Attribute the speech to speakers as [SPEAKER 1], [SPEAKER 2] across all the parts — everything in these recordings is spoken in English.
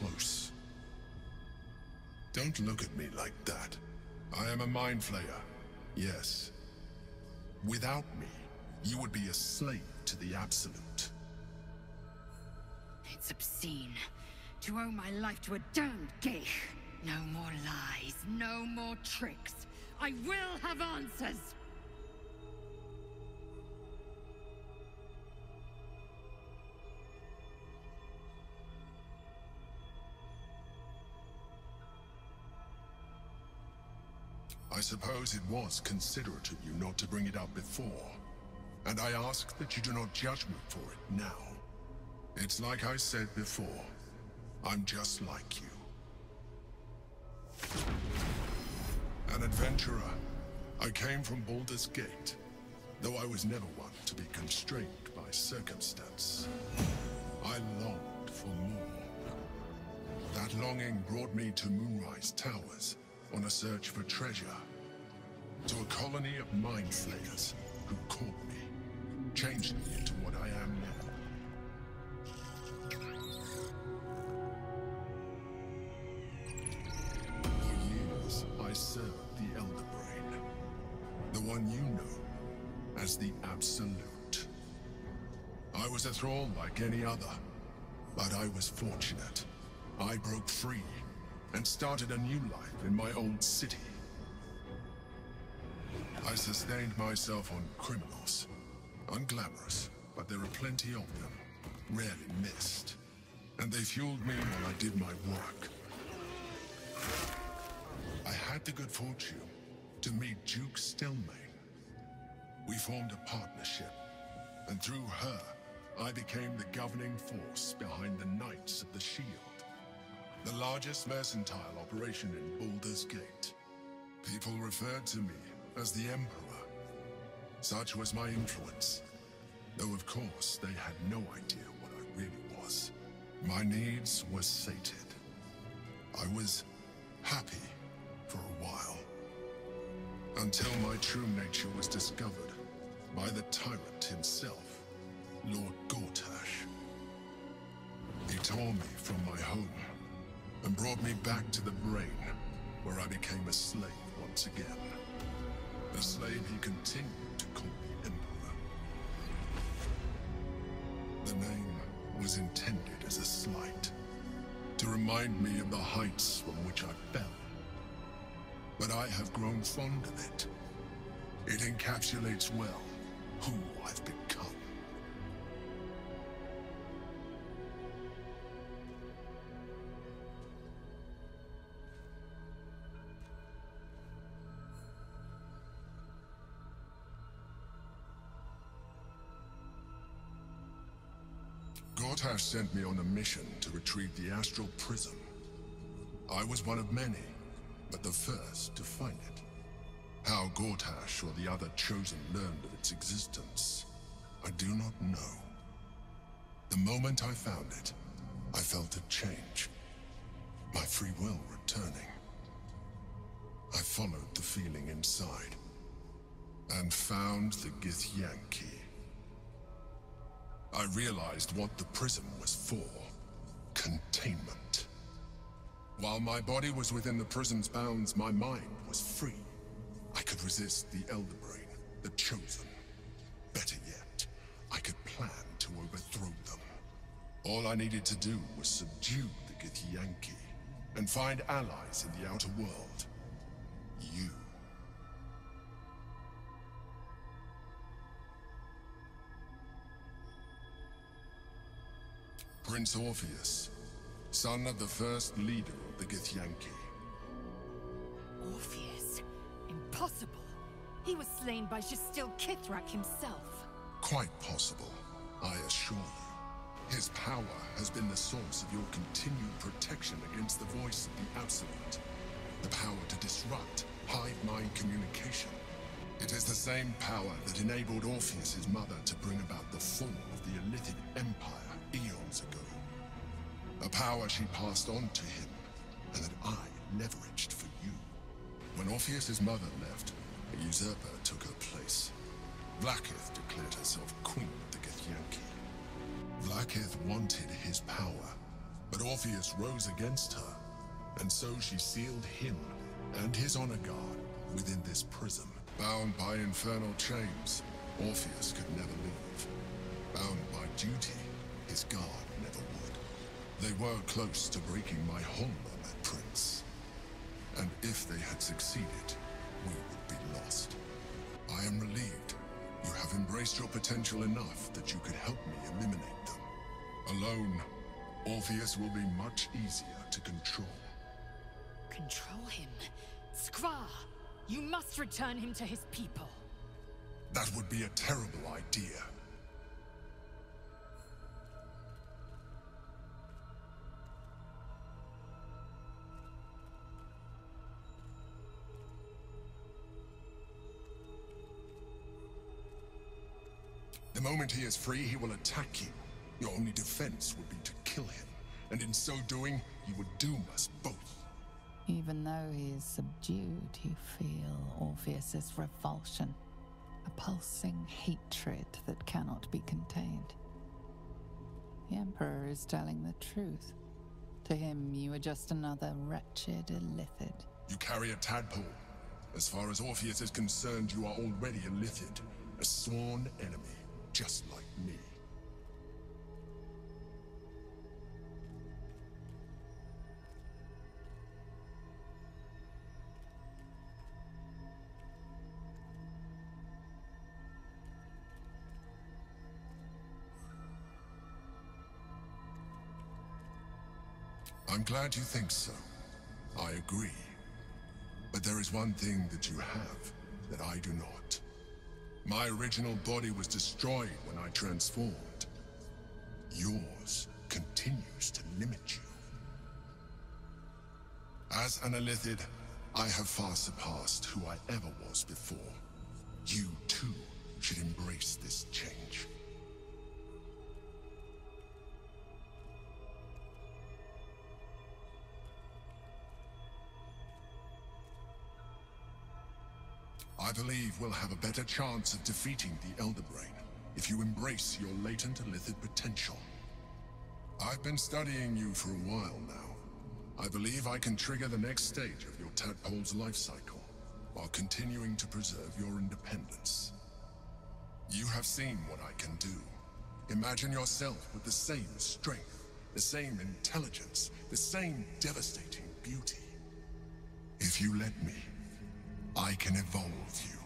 [SPEAKER 1] close. Don't look at me like that. I am a mind flayer, yes. Without me, you would be a slave to the Absolute.
[SPEAKER 2] It's obscene to owe my life to a damned geich. No more lies, no more tricks. I will have answers!
[SPEAKER 1] I suppose it was considerate of you not to bring it up before, and I ask that you do not judge me for it now. It's like I said before, I'm just like you. An adventurer, I came from Baldur's Gate, though I was never one to be constrained by circumstance. I longed for more. That longing brought me to Moonrise Towers, on a search for treasure, to a colony of mind flayers who caught me, changed me into what I am now. For years, I served the Elder Brain, the one you know as the Absolute. I was a thrall like any other, but I was fortunate. I broke free and started a new life in my old city. I sustained myself on criminals. Unglamorous, but there are plenty of them, rarely missed. And they fueled me while I did my work. I had the good fortune to meet Duke Stelmane. We formed a partnership, and through her, I became the governing force behind the Knights of the Shield. The largest mercantile operation in Baldur's Gate. People referred to me as the Emperor. Such was my influence. Though of course, they had no idea what I really was. My needs were sated. I was happy for a while. Until my true nature was discovered by the tyrant himself, Lord Gortash. He tore me from my home and brought me back to the Brain, where I became a slave once again. A slave he continued to call me Emperor. The name was intended as a slight, to remind me of the heights from which I fell. But I have grown fond of it. It encapsulates well who I've become. Gortash sent me on a mission to retrieve the Astral Prism. I was one of many, but the first to find it. How Gortash or the other Chosen learned of its existence, I do not know. The moment I found it, I felt a change. My free will returning. I followed the feeling inside, and found the Githyanki. I realized what the prism was for. Containment. While my body was within the prism's bounds, my mind was free. I could resist the Elder Brain, the Chosen. Better yet, I could plan to overthrow them. All I needed to do was subdue the Githyanki, and find allies in the outer world. You. Prince Orpheus, son of the first leader of the Githyanki.
[SPEAKER 2] Orpheus? Impossible. He was slain by Justil Kithrak himself.
[SPEAKER 1] Quite possible, I assure you. His power has been the source of your continued protection against the voice of the Absolute. The power to disrupt hive-mind communication. It is the same power that enabled Orpheus's mother to bring about the fall of the Illithid Empire eons ago. A power she passed on to him, and that I leveraged for you. When Orpheus's mother left, a usurper took her place. Vlaakith declared herself queen of the Githyanki. Vlaakith wanted his power, But Orpheus rose against her, and so she sealed him and his honor guard within this prison. Bound by infernal chains, Orpheus could never leave. Bound by duty, his guard never would. They were close to breaking my hold on that prince. And if they had succeeded, we would be lost. I am relieved. You have embraced your potential enough that you could help me eliminate them. Alone, Orpheus will be much easier to control.
[SPEAKER 2] Control him? Skvar! You must return him to his people.
[SPEAKER 1] That would be a terrible idea. The moment he is free, he will attack you. Your only defense would be to kill him, and in so doing, he would doom us both.
[SPEAKER 3] Even though he is subdued, you feel Orpheus's revulsion, a pulsing hatred that cannot be contained. The Emperor is telling the truth. To him, you are just another wretched illithid.
[SPEAKER 1] You carry a tadpole. As far as Orpheus is concerned, you are already a illithid, a sworn enemy, just like me. I'm glad you think so. I agree. But there is one thing that you have that I do not. My original body was destroyed when I transformed. Yours continues to limit you. As an illithid, I have far surpassed who I ever was before. You, too, should embrace this change. I believe we'll have a better chance of defeating the Elder Brain if you embrace your latent illithid potential. I've been studying you for a while now. I believe I can trigger the next stage of your tadpole's life cycle, while continuing to preserve your independence. You have seen what I can do. Imagine yourself with the same strength, the same intelligence, the same devastating beauty. If you let me, I can evolve you.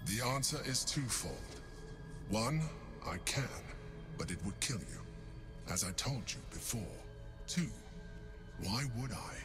[SPEAKER 1] The answer is twofold. One, I can, but it would kill you, as I told you before. Two, why would I?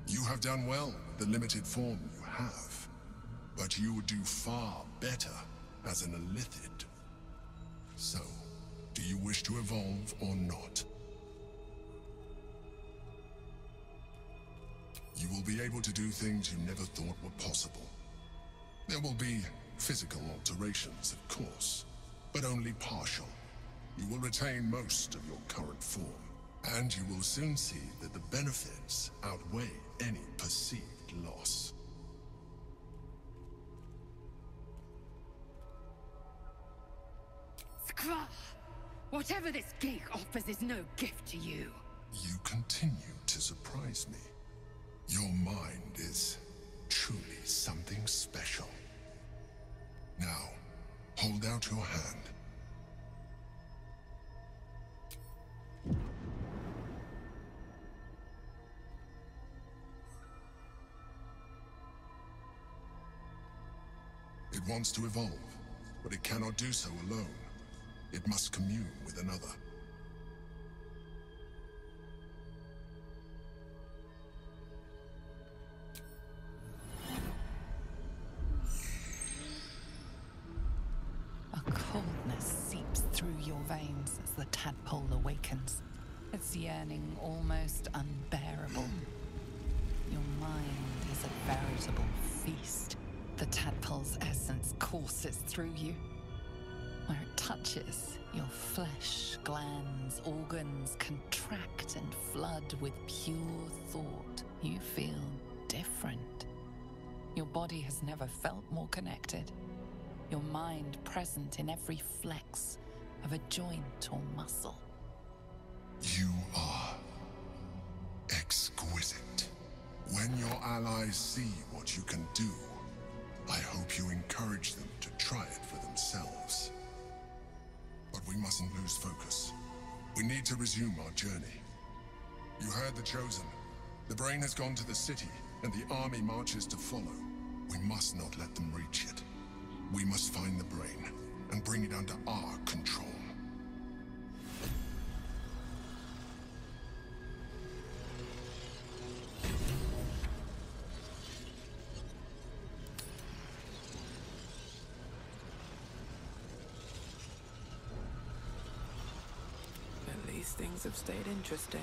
[SPEAKER 1] You have done well with the limited form you have, but you would do far better as an illithid. So, do you wish to evolve or not? You will be able to do things you never thought were possible. There will be physical alterations, of course, but only partial. You will retain most of your current form, and you will soon see that the benefits outweigh any perceived loss.
[SPEAKER 2] Skvar! Whatever this gig offers is no gift to you.
[SPEAKER 1] You continue to surprise me. Your mind is truly something special. Now, hold out your hand. It wants to evolve, but it cannot do so alone. It must commune with another.
[SPEAKER 3] A coldness seeps through your veins as the tadpole awakens, its yearning almost unbearable. Your mind is a veritable feast. The tadpole's essence courses through you, where it touches, your flesh, glands, organs contract and flood with pure thought. You feel different. Your body has never felt more connected. Your mind present in every flex of a joint or muscle.
[SPEAKER 1] You are exquisite. When your allies see what you can do, I hope you encourage them to try it for themselves. But we mustn't lose focus. We need to resume our journey. You heard the Chosen. The brain has gone to the city, and the army marches to follow. We must not let them reach it. We must find the brain, and bring it under our control.
[SPEAKER 4] At least things have stayed interesting.